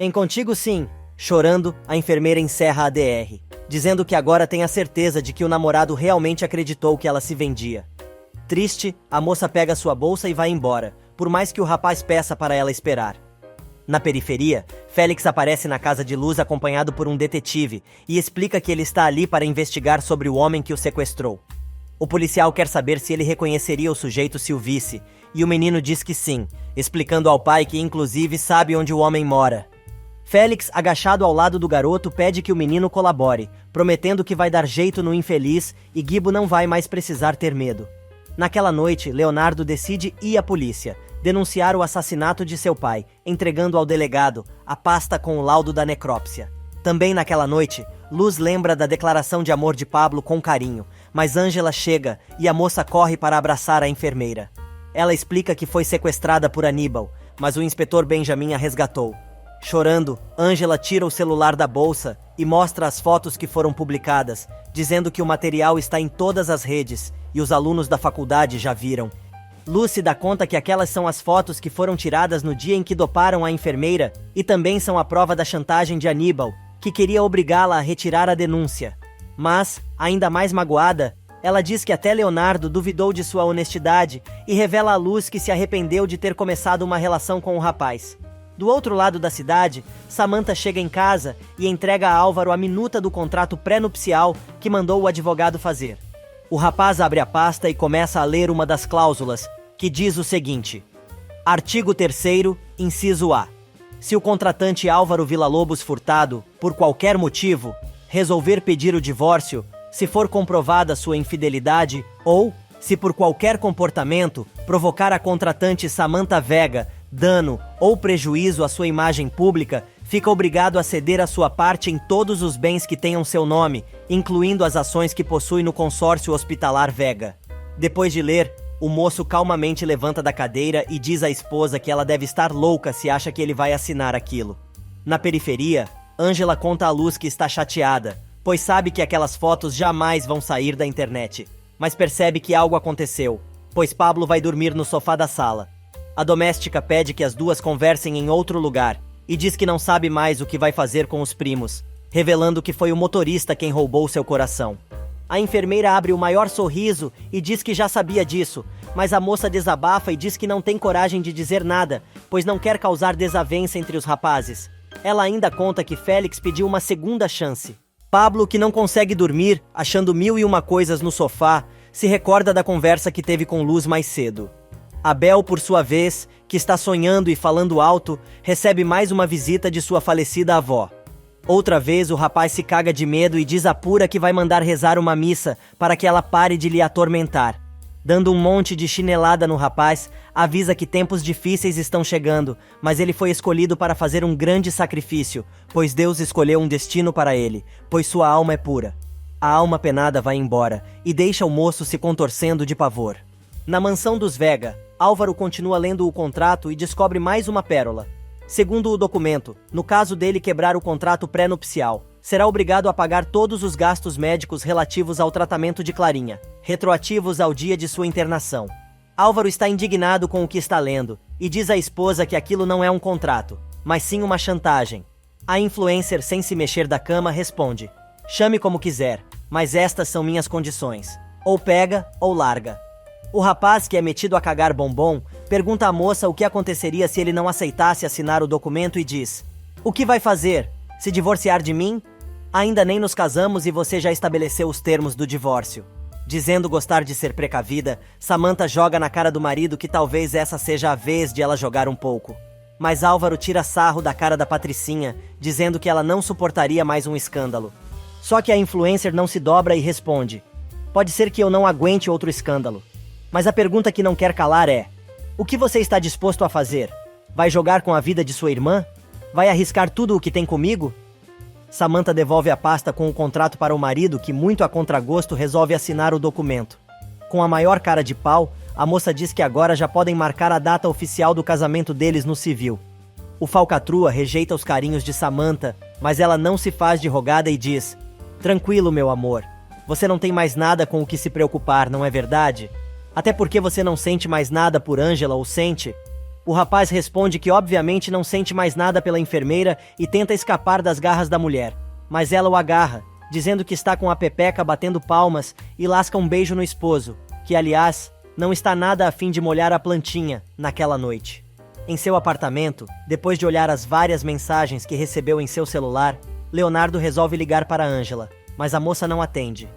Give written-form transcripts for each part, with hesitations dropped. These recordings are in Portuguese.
Em Contigo Sim, chorando, a enfermeira encerra a DR, dizendo que agora tem a certeza de que o namorado realmente acreditou que ela se vendia. Triste, a moça pega sua bolsa e vai embora, por mais que o rapaz peça para ela esperar. Na periferia, Félix aparece na casa de Luz acompanhado por um detetive e explica que ele está ali para investigar sobre o homem que o sequestrou. O policial quer saber se ele reconheceria o sujeito se o visse, e o menino diz que sim, explicando ao pai que inclusive sabe onde o homem mora. Félix, agachado ao lado do garoto, pede que o menino colabore, prometendo que vai dar jeito no infeliz e Gibo não vai mais precisar ter medo. Naquela noite, Leonardo decide ir à polícia, denunciar o assassinato de seu pai, entregando ao delegado a pasta com o laudo da necrópsia. Também naquela noite, Luz lembra da declaração de amor de Pablo com carinho, mas Ângela chega e a moça corre para abraçar a enfermeira. Ela explica que foi sequestrada por Aníbal, mas o inspetor Benjamin a resgatou. Chorando, Ângela tira o celular da bolsa e mostra as fotos que foram publicadas, dizendo que o material está em todas as redes e os alunos da faculdade já viram. Luz se dá conta que aquelas são as fotos que foram tiradas no dia em que doparam a enfermeira e também são a prova da chantagem de Aníbal, que queria obrigá-la a retirar a denúncia. Mas, ainda mais magoada, ela diz que até Leonardo duvidou de sua honestidade e revela à Luz que se arrependeu de ter começado uma relação com o rapaz. Do outro lado da cidade, Samantha chega em casa e entrega a Álvaro a minuta do contrato pré-nupcial que mandou o advogado fazer. O rapaz abre a pasta e começa a ler uma das cláusulas, que diz o seguinte: Artigo 3º, inciso A. Se o contratante Álvaro Villa-Lobos Furtado, por qualquer motivo, resolver pedir o divórcio, se for comprovada sua infidelidade ou, se por qualquer comportamento, provocar a contratante Samantha Vega dano ou prejuízo à sua imagem pública, fica obrigado a ceder a sua parte em todos os bens que tenham seu nome, incluindo as ações que possui no consórcio hospitalar Vega. Depois de ler, o moço calmamente levanta da cadeira e diz à esposa que ela deve estar louca se acha que ele vai assinar aquilo. Na periferia, Ângela conta à Luz que está chateada, pois sabe que aquelas fotos jamais vão sair da internet, mas percebe que algo aconteceu, pois Pablo vai dormir no sofá da sala. A doméstica pede que as duas conversem em outro lugar e diz que não sabe mais o que vai fazer com os primos, revelando que foi o motorista quem roubou seu coração. A enfermeira abre o maior sorriso e diz que já sabia disso, mas a moça desabafa e diz que não tem coragem de dizer nada, pois não quer causar desavença entre os rapazes. Ela ainda conta que Félix pediu uma segunda chance. Pablo, que não consegue dormir, achando mil e uma coisas no sofá, se recorda da conversa que teve com Luz mais cedo. Abel, por sua vez, que está sonhando e falando alto, recebe mais uma visita de sua falecida avó. Outra vez, o rapaz se caga de medo e diz a Pura que vai mandar rezar uma missa para que ela pare de lhe atormentar. Dando um monte de chinelada no rapaz, avisa que tempos difíceis estão chegando, mas ele foi escolhido para fazer um grande sacrifício, pois Deus escolheu um destino para ele, pois sua alma é pura. A alma penada vai embora e deixa o moço se contorcendo de pavor. Na mansão dos Vega, Álvaro continua lendo o contrato e descobre mais uma pérola. Segundo o documento, no caso dele quebrar o contrato pré-nupcial, será obrigado a pagar todos os gastos médicos relativos ao tratamento de Clarinha, retroativos ao dia de sua internação. Álvaro está indignado com o que está lendo e diz à esposa que aquilo não é um contrato, mas sim uma chantagem. A influencer, sem se mexer da cama, responde: chame como quiser, mas estas são minhas condições. Ou pega ou larga. O rapaz, que é metido a cagar bombom, pergunta à moça o que aconteceria se ele não aceitasse assinar o documento e diz: o que vai fazer? Se divorciar de mim? Ainda nem nos casamos e você já estabeleceu os termos do divórcio. Dizendo gostar de ser precavida, Samantha joga na cara do marido que talvez essa seja a vez de ela jogar um pouco. Mas Álvaro tira sarro da cara da Patricinha, dizendo que ela não suportaria mais um escândalo. Só que a influencer não se dobra e responde: pode ser que eu não aguente outro escândalo. Mas a pergunta que não quer calar é: o que você está disposto a fazer? Vai jogar com a vida de sua irmã? Vai arriscar tudo o que tem comigo? Samantha devolve a pasta com o contrato para o marido, que, muito a contragosto, resolve assinar o documento. Com a maior cara de pau, a moça diz que agora já podem marcar a data oficial do casamento deles no civil. O falcatrua rejeita os carinhos de Samantha, mas ela não se faz de rogada e diz: tranquilo, meu amor. Você não tem mais nada com o que se preocupar, não é verdade? Até porque você não sente mais nada por Ângela, ou sente? O rapaz responde que obviamente não sente mais nada pela enfermeira e tenta escapar das garras da mulher. Mas ela o agarra, dizendo que está com a pepeca batendo palmas e lasca um beijo no esposo, que aliás, não está nada a fim de molhar a plantinha naquela noite. Em seu apartamento, depois de olhar as várias mensagens que recebeu em seu celular, Leonardo resolve ligar para Angela, mas a moça não atende.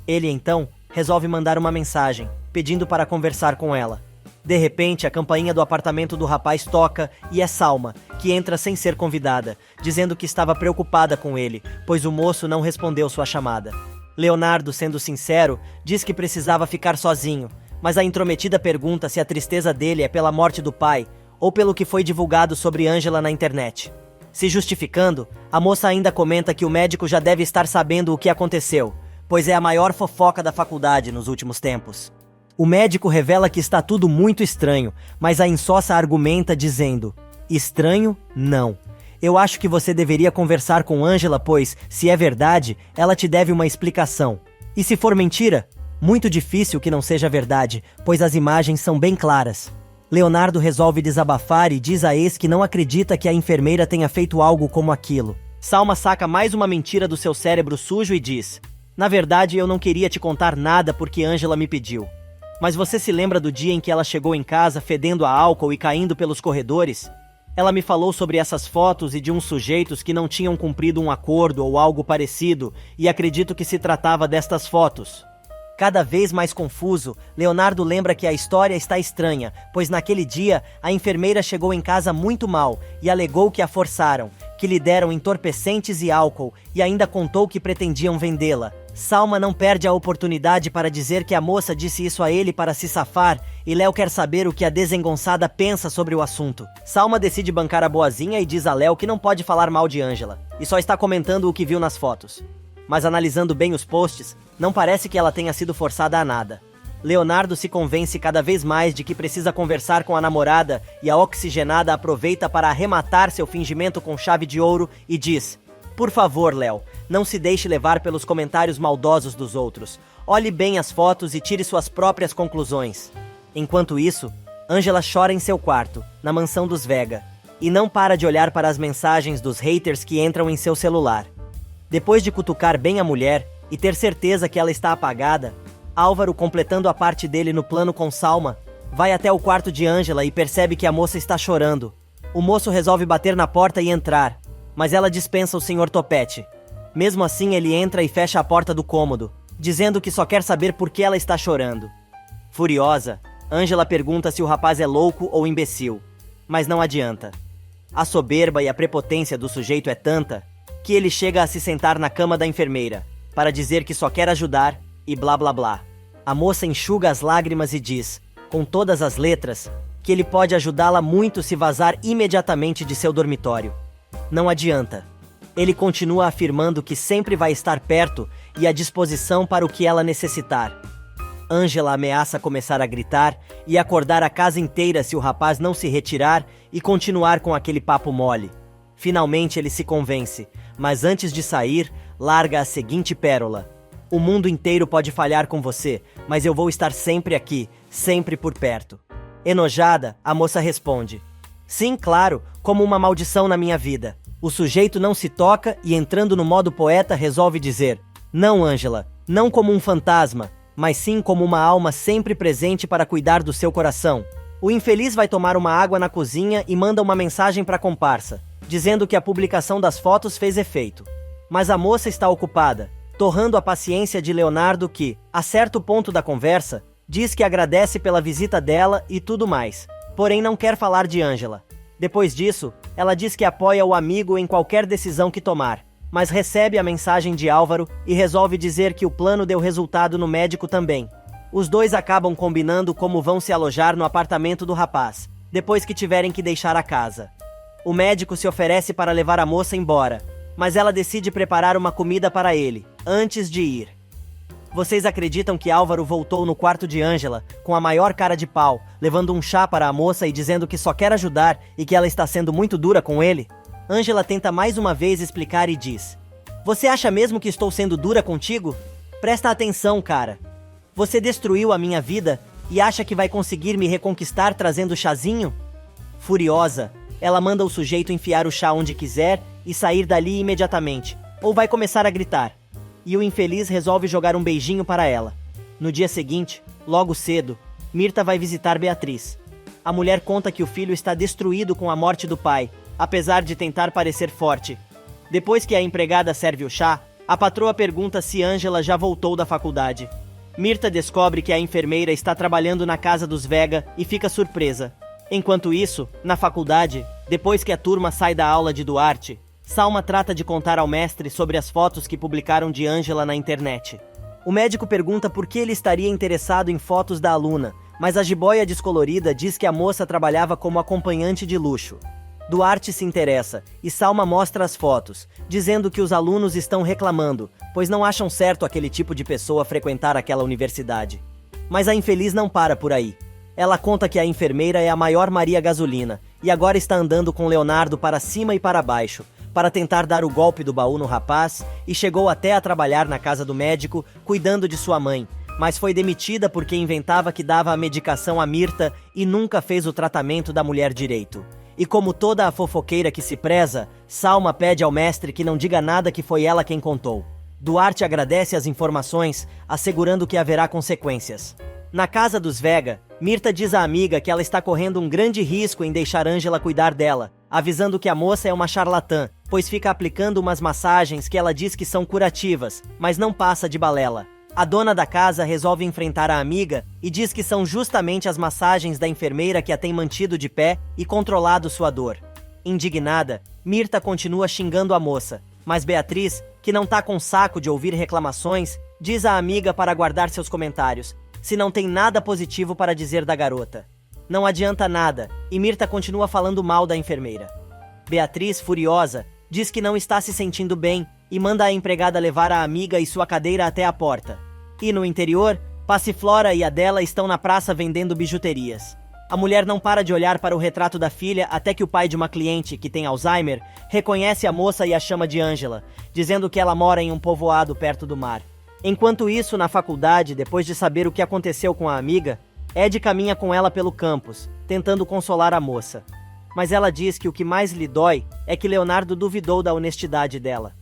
Ele então resolve mandar uma mensagem, pedindo para conversar com ela. De repente, a campainha do apartamento do rapaz toca e é Salma, que entra sem ser convidada, dizendo que estava preocupada com ele, pois o moço não respondeu sua chamada. Leonardo, sendo sincero, diz que precisava ficar sozinho, mas a intrometida pergunta se a tristeza dele é pela morte do pai ou pelo que foi divulgado sobre Angela na internet. Se justificando, a moça ainda comenta que o médico já deve estar sabendo o que aconteceu, pois é a maior fofoca da faculdade nos últimos tempos. O médico revela que está tudo muito estranho, mas a insossa argumenta dizendo: estranho, não. Eu acho que você deveria conversar com Angela, pois, se é verdade, ela te deve uma explicação. E se for mentira? Muito difícil que não seja verdade, pois as imagens são bem claras. Leonardo resolve desabafar e diz a ex que não acredita que a enfermeira tenha feito algo como aquilo. Salma saca mais uma mentira do seu cérebro sujo e diz: na verdade, eu não queria te contar nada porque Angela me pediu. Mas você se lembra do dia em que ela chegou em casa fedendo a álcool e caindo pelos corredores? Ela me falou sobre essas fotos e de uns sujeitos que não tinham cumprido um acordo ou algo parecido, e acredito que se tratava destas fotos. Cada vez mais confuso, Leonardo lembra que a história está estranha, pois naquele dia a enfermeira chegou em casa muito mal e alegou que a forçaram, que lhe deram entorpecentes e álcool e ainda contou que pretendiam vendê-la. Salma não perde a oportunidade para dizer que a moça disse isso a ele para se safar e Léo quer saber o que a desengonçada pensa sobre o assunto. Salma decide bancar a boazinha e diz a Léo que não pode falar mal de Angela e só está comentando o que viu nas fotos. Mas analisando bem os posts, não parece que ela tenha sido forçada a nada. Leonardo se convence cada vez mais de que precisa conversar com a namorada e a oxigenada aproveita para arrematar seu fingimento com chave de ouro e diz: por favor, Léo, não se deixe levar pelos comentários maldosos dos outros. Olhe bem as fotos e tire suas próprias conclusões. Enquanto isso, Angela chora em seu quarto, na mansão dos Vega, e não para de olhar para as mensagens dos haters que entram em seu celular. Depois de cutucar bem a mulher e ter certeza que ela está apagada, Álvaro, completando a parte dele no plano com Salma, vai até o quarto de Angela e percebe que a moça está chorando. O moço resolve bater na porta e entrar, mas ela dispensa o Sr. Topete. Mesmo assim, ele entra e fecha a porta do cômodo, dizendo que só quer saber por que ela está chorando. Furiosa, Angela pergunta se o rapaz é louco ou imbecil, mas não adianta. A soberba e a prepotência do sujeito é tanta que ele chega a se sentar na cama da enfermeira, para dizer que só quer ajudar e blá blá blá. A moça enxuga as lágrimas e diz, com todas as letras, que ele pode ajudá-la muito se vazar imediatamente de seu dormitório. Não adianta. Ele continua afirmando que sempre vai estar perto e à disposição para o que ela necessitar. Angela ameaça começar a gritar e acordar a casa inteira se o rapaz não se retirar e continuar com aquele papo mole. Finalmente ele se convence, mas antes de sair, larga a seguinte pérola: o mundo inteiro pode falhar com você, mas eu vou estar sempre aqui, sempre por perto. Enojada, a moça responde: sim, claro, como uma maldição na minha vida. O sujeito não se toca e, entrando no modo poeta, resolve dizer: não, Angela, não como um fantasma, mas sim como uma alma sempre presente para cuidar do seu coração. O infeliz vai tomar uma água na cozinha e manda uma mensagem para a comparsa, dizendo que a publicação das fotos fez efeito. Mas a moça está ocupada, torrando a paciência de Leonardo que, a certo ponto da conversa, diz que agradece pela visita dela e tudo mais, porém não quer falar de Angela. Depois disso, ela diz que apoia o amigo em qualquer decisão que tomar, mas recebe a mensagem de Álvaro e resolve dizer que o plano deu resultado no médico também. Os dois acabam combinando como vão se alojar no apartamento do rapaz, depois que tiverem que deixar a casa. O médico se oferece para levar a moça embora, mas ela decide preparar uma comida para ele, antes de ir. Vocês acreditam que Álvaro voltou no quarto de Angela, com a maior cara de pau, levando um chá para a moça e dizendo que só quer ajudar e que ela está sendo muito dura com ele? Angela tenta mais uma vez explicar e diz: você acha mesmo que estou sendo dura contigo? Presta atenção, cara. Você destruiu a minha vida e acha que vai conseguir me reconquistar trazendo chazinho? Furiosa, ela manda o sujeito enfiar o chá onde quiser e sair dali imediatamente, ou vai começar a gritar. E o infeliz resolve jogar um beijinho para ela. No dia seguinte, logo cedo, Mirta vai visitar Beatriz. A mulher conta que o filho está destruído com a morte do pai, apesar de tentar parecer forte. Depois que a empregada serve o chá, a patroa pergunta se Ângela já voltou da faculdade. Mirta descobre que a enfermeira está trabalhando na casa dos Vega e fica surpresa. Enquanto isso, na faculdade, depois que a turma sai da aula de Duarte, Salma trata de contar ao mestre sobre as fotos que publicaram de Ângela na internet. O médico pergunta por que ele estaria interessado em fotos da aluna, mas a jiboia descolorida diz que a moça trabalhava como acompanhante de luxo. Duarte se interessa, e Salma mostra as fotos, dizendo que os alunos estão reclamando, pois não acham certo aquele tipo de pessoa frequentar aquela universidade. Mas a infeliz não para por aí. Ela conta que a enfermeira é a maior Maria Gasolina, e agora está andando com Leonardo para cima e para baixo, para tentar dar o golpe do baú no rapaz, e chegou até a trabalhar na casa do médico, cuidando de sua mãe, mas foi demitida porque inventava que dava a medicação a Mirta e nunca fez o tratamento da mulher direito. E como toda a fofoqueira que se preza, Salma pede ao mestre que não diga nada que foi ela quem contou. Duarte agradece as informações, assegurando que haverá consequências. Na casa dos Vega, Mirta diz à amiga que ela está correndo um grande risco em deixar Ângela cuidar dela, avisando que a moça é uma charlatã, pois fica aplicando umas massagens que ela diz que são curativas, mas não passa de balela. A dona da casa resolve enfrentar a amiga e diz que são justamente as massagens da enfermeira que a tem mantido de pé e controlado sua dor. Indignada, Mirta continua xingando a moça, mas Beatriz, que não tá com saco de ouvir reclamações, diz à amiga para guardar seus comentários, se não tem nada positivo para dizer da garota. Não adianta nada, e Mirta continua falando mal da enfermeira. Beatriz, furiosa, diz que não está se sentindo bem e manda a empregada levar a amiga e sua cadeira até a porta. E no interior, Passiflora e Adela estão na praça vendendo bijuterias. A mulher não para de olhar para o retrato da filha até que o pai de uma cliente, que tem Alzheimer, reconhece a moça e a chama de Ângela, dizendo que ela mora em um povoado perto do mar. Enquanto isso, na faculdade, depois de saber o que aconteceu com a amiga, Ed caminha com ela pelo campus, tentando consolar a moça. Mas ela diz que o que mais lhe dói é que Leonardo duvidou da honestidade dela.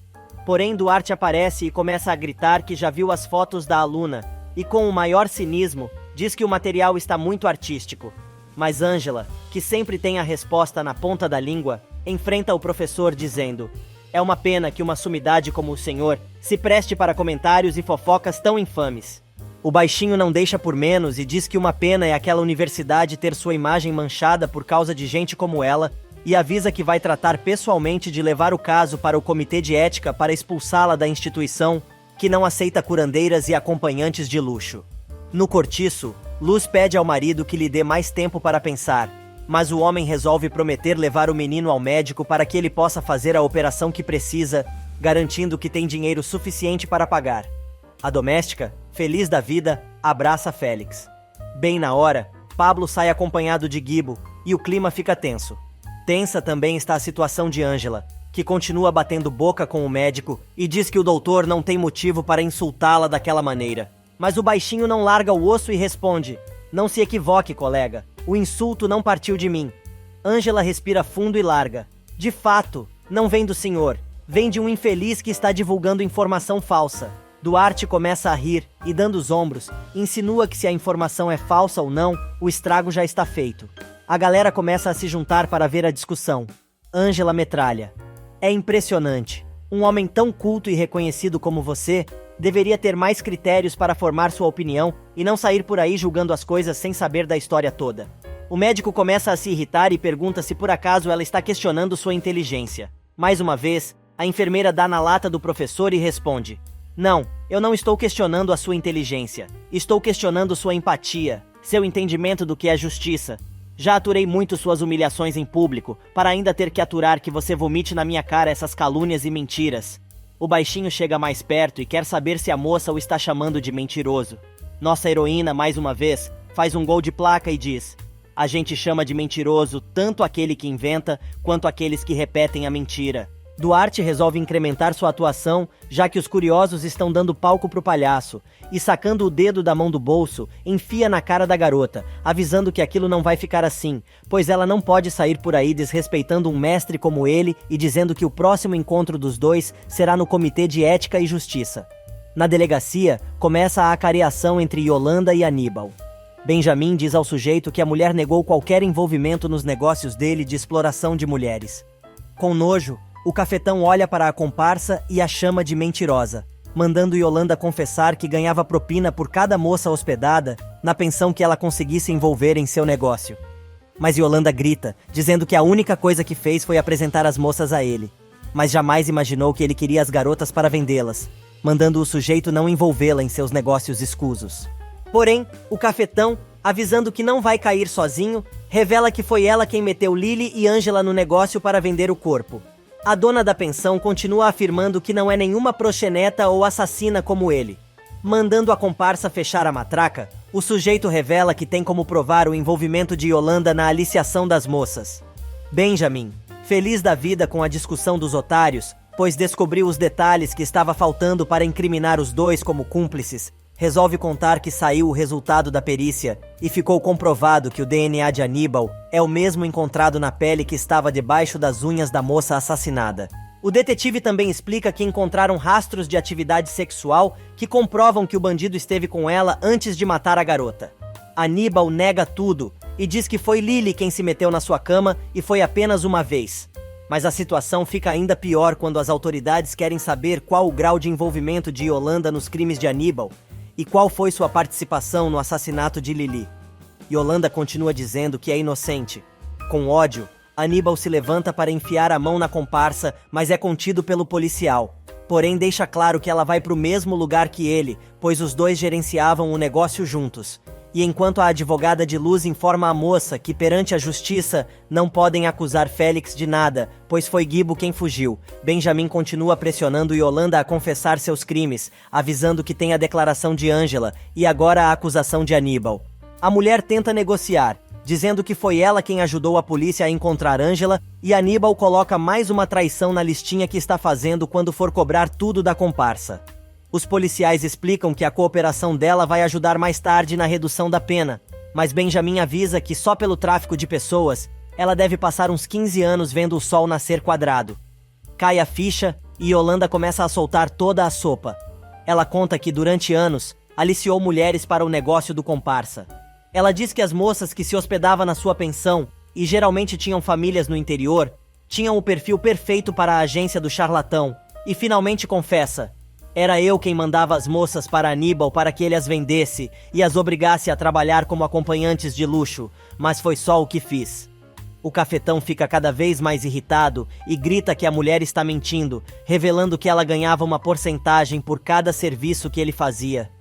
Porém, Duarte aparece e começa a gritar que já viu as fotos da aluna, e com o maior cinismo, diz que o material está muito artístico. Mas Ângela, que sempre tem a resposta na ponta da língua, enfrenta o professor dizendo: é uma pena que uma sumidade como o senhor se preste para comentários e fofocas tão infames. O baixinho não deixa por menos e diz que uma pena é aquela universidade ter sua imagem manchada por causa de gente como ela, e avisa que vai tratar pessoalmente de levar o caso para o comitê de ética para expulsá-la da instituição, que não aceita curandeiras e acompanhantes de luxo. No cortiço, Luz pede ao marido que lhe dê mais tempo para pensar, mas o homem resolve prometer levar o menino ao médico para que ele possa fazer a operação que precisa, garantindo que tem dinheiro suficiente para pagar. A doméstica, feliz da vida, abraça Félix. Bem na hora, Pablo sai acompanhado de Guibo, e o clima fica tenso. Tensa também está a situação de Ângela, que continua batendo boca com o médico e diz que o doutor não tem motivo para insultá-la daquela maneira. Mas o baixinho não larga o osso e responde: não se equivoque, colega, o insulto não partiu de mim. Ângela respira fundo e larga: de fato, não vem do senhor, vem de um infeliz que está divulgando informação falsa. Duarte começa a rir e, dando os ombros, insinua que se a informação é falsa ou não, o estrago já está feito. A galera começa a se juntar para ver a discussão. Ângela metralha: é impressionante. Um homem tão culto e reconhecido como você deveria ter mais critérios para formar sua opinião e não sair por aí julgando as coisas sem saber da história toda. O médico começa a se irritar e pergunta se por acaso ela está questionando sua inteligência. Mais uma vez, a enfermeira dá na lata do professor e responde: não, eu não estou questionando a sua inteligência. Estou questionando sua empatia, seu entendimento do que é justiça. Já aturei muito suas humilhações em público, para ainda ter que aturar que você vomite na minha cara essas calúnias e mentiras. O baixinho chega mais perto e quer saber se a moça o está chamando de mentiroso. Nossa heroína, mais uma vez, faz um gol de placa e diz: a gente chama de mentiroso tanto aquele que inventa, quanto aqueles que repetem a mentira. Duarte resolve incrementar sua atuação, já que os curiosos estão dando palco pro palhaço, e sacando o dedo da mão do bolso, enfia na cara da garota, avisando que aquilo não vai ficar assim, pois ela não pode sair por aí desrespeitando um mestre como ele e dizendo que o próximo encontro dos dois será no Comitê de Ética e Justiça. Na delegacia, começa a acareação entre Yolanda e Aníbal. Benjamin diz ao sujeito que a mulher negou qualquer envolvimento nos negócios dele de exploração de mulheres. Com nojo, o cafetão olha para a comparsa e a chama de mentirosa, mandando Yolanda confessar que ganhava propina por cada moça hospedada na pensão que ela conseguisse envolver em seu negócio. Mas Yolanda grita, dizendo que a única coisa que fez foi apresentar as moças a ele, mas jamais imaginou que ele queria as garotas para vendê-las, mandando o sujeito não envolvê-la em seus negócios escusos. Porém, o cafetão, avisando que não vai cair sozinho, revela que foi ela quem meteu Lily e Ângela no negócio para vender o corpo. A dona da pensão continua afirmando que não é nenhuma proxeneta ou assassina como ele. Mandando a comparsa fechar a matraca, o sujeito revela que tem como provar o envolvimento de Yolanda na aliciação das moças. Benjamin, feliz da vida com a discussão dos otários, pois descobriu os detalhes que estava faltando para incriminar os dois como cúmplices, resolve contar que saiu o resultado da perícia e ficou comprovado que o DNA de Aníbal é o mesmo encontrado na pele que estava debaixo das unhas da moça assassinada. O detetive também explica que encontraram rastros de atividade sexual que comprovam que o bandido esteve com ela antes de matar a garota. Aníbal nega tudo e diz que foi Lily quem se meteu na sua cama e foi apenas uma vez. Mas a situação fica ainda pior quando as autoridades querem saber qual o grau de envolvimento de Yolanda nos crimes de Aníbal e qual foi sua participação no assassinato de Lily. Yolanda continua dizendo que é inocente. Com ódio, Aníbal se levanta para enfiar a mão na comparsa, mas é contido pelo policial. Porém, deixa claro que ela vai para o mesmo lugar que ele, pois os dois gerenciavam o negócio juntos. E enquanto a advogada de Luz informa a moça que perante a justiça não podem acusar Félix de nada, pois foi Guibo quem fugiu, Benjamin continua pressionando Yolanda a confessar seus crimes, avisando que tem a declaração de Ângela e agora a acusação de Aníbal. A mulher tenta negociar, dizendo que foi ela quem ajudou a polícia a encontrar Ângela, e Aníbal coloca mais uma traição na listinha que está fazendo quando for cobrar tudo da comparsa. Os policiais explicam que a cooperação dela vai ajudar mais tarde na redução da pena, mas Benjamin avisa que só pelo tráfico de pessoas, ela deve passar uns 15 anos vendo o sol nascer quadrado. Cai a ficha e Yolanda começa a soltar toda a sopa. Ela conta que durante anos, aliciou mulheres para o negócio do comparsa. Ela diz que as moças que se hospedavam na sua pensão, e geralmente tinham famílias no interior, tinham o perfil perfeito para a agência do charlatão, e finalmente confessa: era eu quem mandava as moças para Aníbal para que ele as vendesse e as obrigasse a trabalhar como acompanhantes de luxo, mas foi só o que fiz. O cafetão fica cada vez mais irritado e grita que a mulher está mentindo, revelando que ela ganhava uma porcentagem por cada serviço que ele fazia.